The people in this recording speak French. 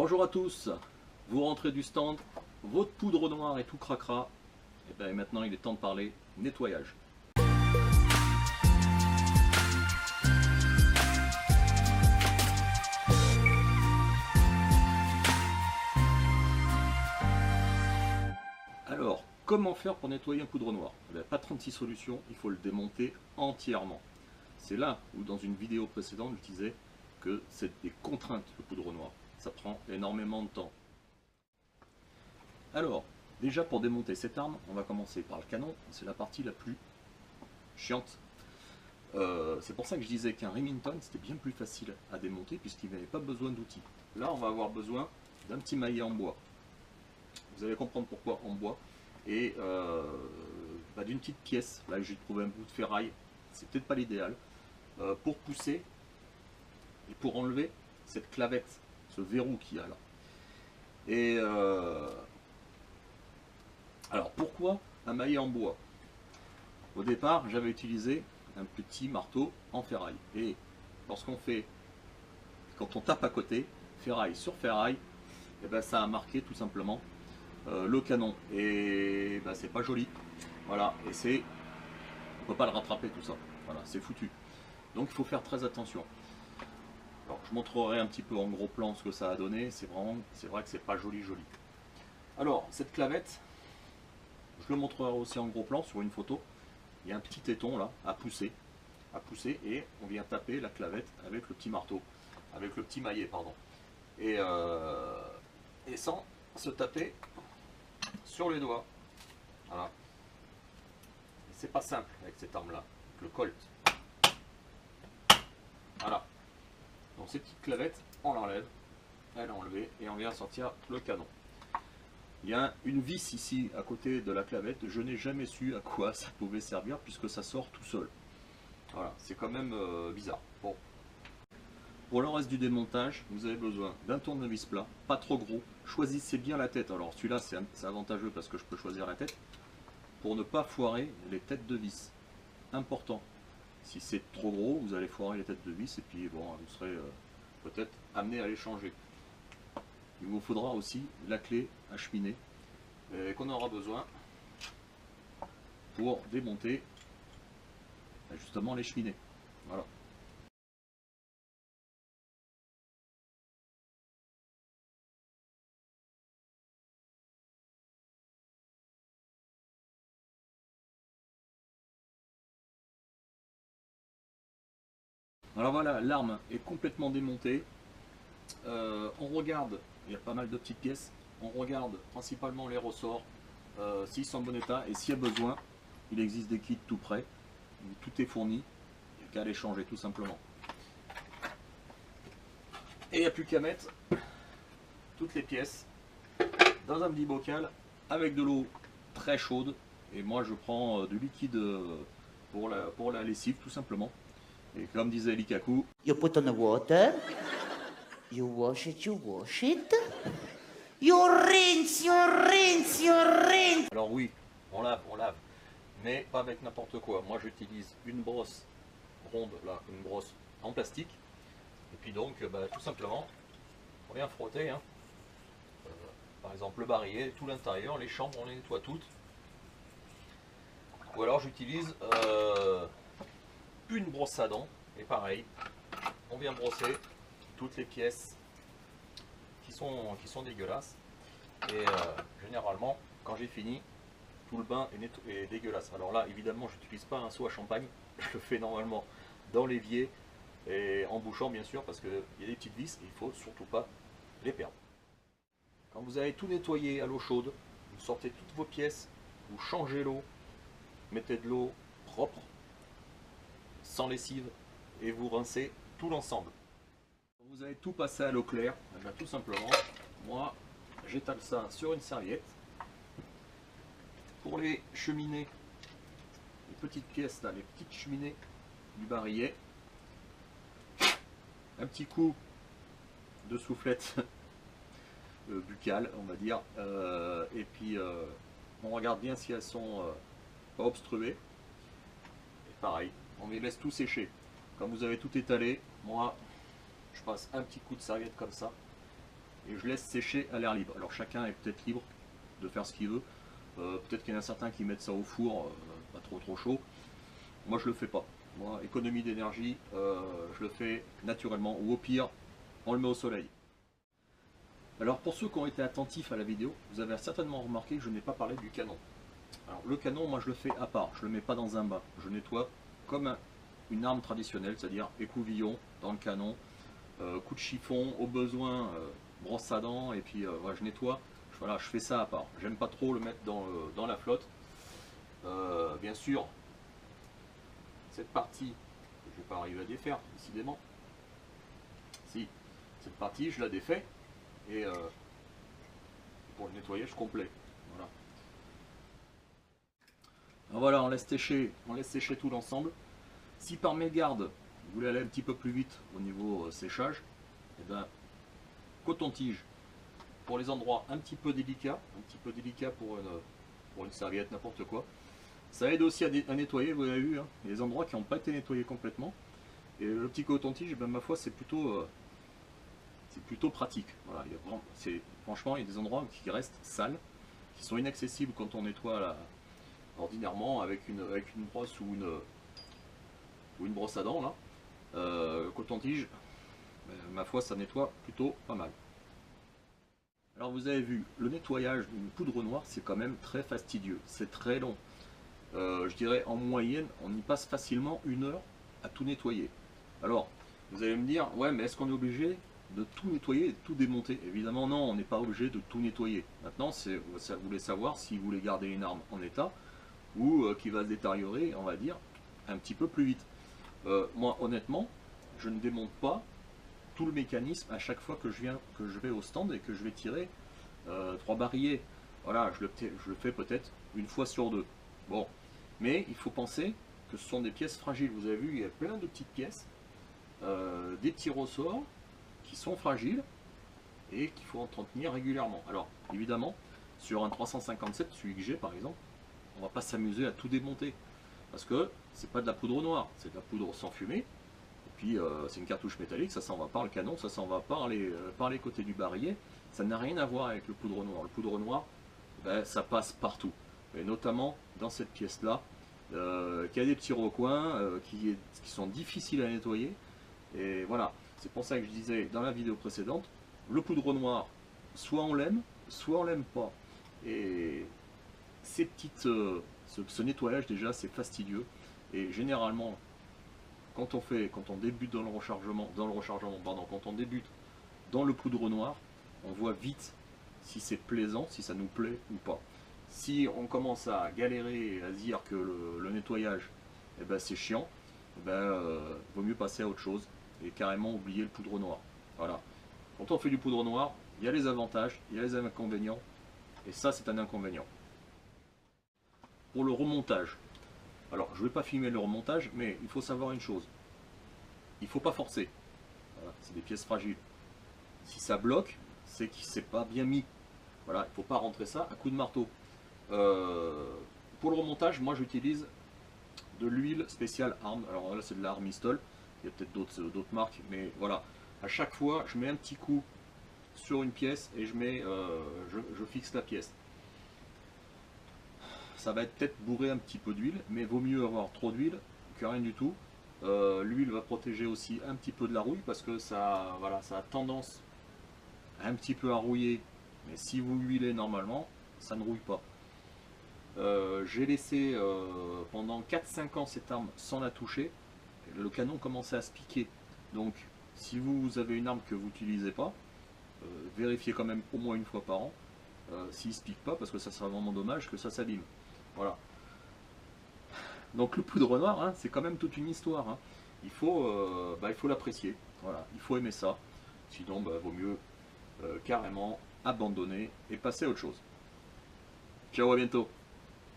Bonjour à tous, vous rentrez du stand, votre poudre noire est tout cracra, et bien maintenant il est temps de parler nettoyage. Alors, comment faire pour nettoyer un poudre noire? Pas 36 solutions, il faut le démonter entièrement. C'est là où dans une vidéo précédente je disais que c'est des contraintes le poudre noire. Ça prend énormément de temps. Alors, déjà pour démonter cette arme, on va commencer par le canon, c'est la partie la plus chiante. C'est pour ça que je disais qu'un Remington c'était bien plus facile à démonter puisqu'il n'avait pas besoin d'outils. Là on va avoir besoin d'un petit maillet en bois. Vous allez comprendre pourquoi en bois. Et d'une petite pièce, là j'ai trouvé un bout de ferraille, c'est peut-être pas l'idéal, pour pousser et pour enlever cette clavette, ce verrou qu'il y a là. Et alors pourquoi un maillet en bois? Au départ j'avais utilisé un petit marteau en ferraille. Et lorsqu'on fait, quand on tape à côté, ferraille sur ferraille, et ben ça a marqué tout simplement le canon. Et ben, c'est pas joli. Voilà, et c'est. On peut pas le rattraper tout ça. Voilà, c'est foutu. Donc il faut faire très attention. Alors je montrerai un petit peu en gros plan ce que ça a donné. C'est vrai que c'est pas joli. Alors, cette clavette, je le montrerai aussi en gros plan sur une photo. Il y a un petit téton là à pousser et on vient taper la clavette avec le petit marteau, avec le petit maillet pardon, et sans se taper sur les doigts. Voilà, c'est pas simple avec cette arme là, le Colt. Voilà, donc ces petites clavettes on l'enlève, elle est enlevée et on vient sortir le canon. Il y a une vis ici à côté de la clavette, je n'ai jamais su à quoi ça pouvait servir puisque ça sort tout seul. Voilà, c'est quand même bizarre. Bon. Pour le reste du démontage, vous avez besoin d'un tournevis plat, pas trop gros. Choisissez bien la tête. Alors celui-là c'est avantageux parce que je peux choisir la tête. Pour ne pas foirer les têtes de vis. Important. Si c'est trop gros, vous allez foirer les têtes de vis et puis bon, vous serez peut-être amené à les changer. Il vous faudra aussi la clé à cheminer qu'on aura besoin pour démonter justement les cheminées. Voilà. Alors voilà, l'arme est complètement démontée. On regarde, il y a pas mal de petites pièces, on regarde principalement les ressorts, s'ils sont en bon état, et s'il y a besoin, il existe des kits tout prêts, où tout est fourni, il n'y a qu'à les changer tout simplement. Et il n'y a plus qu'à mettre toutes les pièces dans un petit bocal avec de l'eau très chaude, et moi je prends du liquide pour la lessive tout simplement. Et comme disait Likaku, You put on the water, you wash it, you rinse, you rinse. alors oui, on lave, mais pas avec n'importe quoi. Moi j'utilise une brosse ronde, là, une brosse en plastique, et puis donc tout simplement, on vient frotter, hein. Par exemple le barillet, tout l'intérieur, les chambres, on les nettoie toutes. Ou alors j'utilise une brosse à dents, et pareil, on vient brosser toutes les pièces qui sont dégueulasses. Et généralement, quand j'ai fini, tout le bain est dégueulasse. Alors là, évidemment, je n'utilise pas un seau à champagne, je le fais normalement dans l'évier et en bouchant bien sûr, parce qu'il y a des petites vis et il ne faut surtout pas les perdre. Quand vous avez tout nettoyé à l'eau chaude, vous sortez toutes vos pièces, vous changez l'eau, mettez de l'eau propre, sans lessive, et vous rincez tout l'ensemble. Quand vous avez tout passé à l'eau claire, tout simplement, moi j'étale ça sur une serviette. Pour les cheminées, les petites pièces là, les petites cheminées du barillet, un petit coup de soufflette buccale on va dire, et puis on regarde bien si elles sont pas obstruées, et pareil, on les laisse tout sécher. Quand vous avez tout étalé, moi je passe un petit coup de serviette comme ça et je laisse sécher à l'air libre. Alors chacun est peut-être libre de faire ce qu'il veut. Peut-être qu'il y en a certains qui mettent ça au four, pas trop chaud. Moi je le fais pas. Moi, économie d'énergie, je le fais naturellement, ou au pire, on le met au soleil. Alors pour ceux qui ont été attentifs à la vidéo, vous avez certainement remarqué que je n'ai pas parlé du canon. Alors le canon, moi je le fais à part, je le mets pas dans un bain. Je nettoie comme une arme traditionnelle, c'est-à-dire écouvillon dans le canon, coup de chiffon, au besoin brosse à dents, et puis voilà, je nettoie. Voilà, je fais ça à part. J'aime pas trop le mettre dans la flotte. Bien sûr, cette partie, je vais pas arriver à défaire, décidément. Si, cette partie, je la défais, et pour le nettoyage complet. Voilà. Alors voilà, on laisse sécher tout l'ensemble. Si par mégarde, vous voulez aller un petit peu plus vite au niveau séchage, et ben, coton-tige pour les endroits un petit peu délicats pour une serviette, n'importe quoi. Ça aide aussi à nettoyer, vous avez vu, hein, les endroits qui n'ont pas été nettoyés complètement. Et le petit coton-tige, ben, ma foi, c'est plutôt pratique. Voilà, franchement, il y a des endroits qui restent sales, qui sont inaccessibles quand on nettoie ordinairement avec une brosse ou une brosse à dents. Là. Le coton-tige, ben, ma foi, ça nettoie plutôt pas mal. Alors vous avez vu, le nettoyage d'une poudre noire, c'est quand même très fastidieux, c'est très long. Je dirais en moyenne, on y passe facilement 1 heure à tout nettoyer. Alors, vous allez me dire, ouais, mais est-ce qu'on est obligé de tout nettoyer et de tout démonter? Évidemment non, on n'est pas obligé de tout nettoyer. Maintenant, ça voulait savoir si vous voulez garder une arme en état ou qui va se détériorer, on va dire, un petit peu plus vite. Moi, honnêtement, je ne démonte pas tout le mécanisme à chaque fois que je vais au stand et que je vais tirer 3 barillet. Voilà, je le fais peut-être 1 fois sur 2. Bon, mais il faut penser que ce sont des pièces fragiles. Vous avez vu, il y a plein de petites pièces, des petits ressorts qui sont fragiles et qu'il faut entretenir régulièrement. Alors, évidemment, sur un 357, celui que j'ai par exemple, on va pas s'amuser à tout démonter parce que c'est pas de la poudre noire, c'est de la poudre sans fumée. Puis c'est une cartouche métallique, ça s'en va par le canon, ça s'en va par les côtés du barillet. Ça n'a rien à voir avec le poudre noire. Le poudre noire, ben, ça passe partout. Et notamment dans cette pièce-là, qui a des petits recoins, qui sont difficiles à nettoyer. Et voilà, c'est pour ça que je disais dans la vidéo précédente, le poudre noire, soit on l'aime pas. Et ce nettoyage déjà, c'est fastidieux. Et généralement, quand on débute dans le rechargement, quand on débute dans le poudre noir, on voit vite si c'est plaisant, si ça nous plaît ou pas. Si on commence à galérer et à se dire que le nettoyage, eh ben, c'est chiant, eh ben, vaut mieux passer à autre chose et carrément oublier le poudre noir. Voilà. Quand on fait du poudre noir, il y a les avantages, il y a les inconvénients, et ça c'est un inconvénient. Pour le remontage, alors je ne vais pas filmer le remontage, mais il faut savoir une chose, il ne faut pas forcer, voilà, c'est des pièces fragiles. Si ça bloque, c'est que c'est pas bien mis. Voilà, il ne faut pas rentrer ça à coups de marteau. Pour le remontage, moi j'utilise de l'huile spéciale Arm. Alors là c'est de la Armistol, il y a peut-être d'autres marques, mais voilà. À chaque fois, je mets un petit coup sur une pièce et je fixe la pièce. Ça va être peut-être bourré un petit peu d'huile, mais vaut mieux avoir trop d'huile que rien du tout. L'huile va protéger aussi un petit peu de la rouille parce que ça a tendance un petit peu à rouiller, mais si vous huilez normalement, ça ne rouille pas. J'ai laissé pendant 4-5 ans cette arme sans la toucher, le canon commençait à se piquer. Donc si vous avez une arme que vous n'utilisez pas, vérifiez quand même au moins 1 fois par an s'il ne se pique pas, parce que ça serait vraiment dommage que ça s'abîme. Voilà. Donc le poudre noir, hein, c'est quand même toute une histoire. Hein. Il faut l'apprécier. Voilà. Il faut aimer ça. Sinon, vaut mieux carrément abandonner et passer à autre chose. Ciao, à bientôt.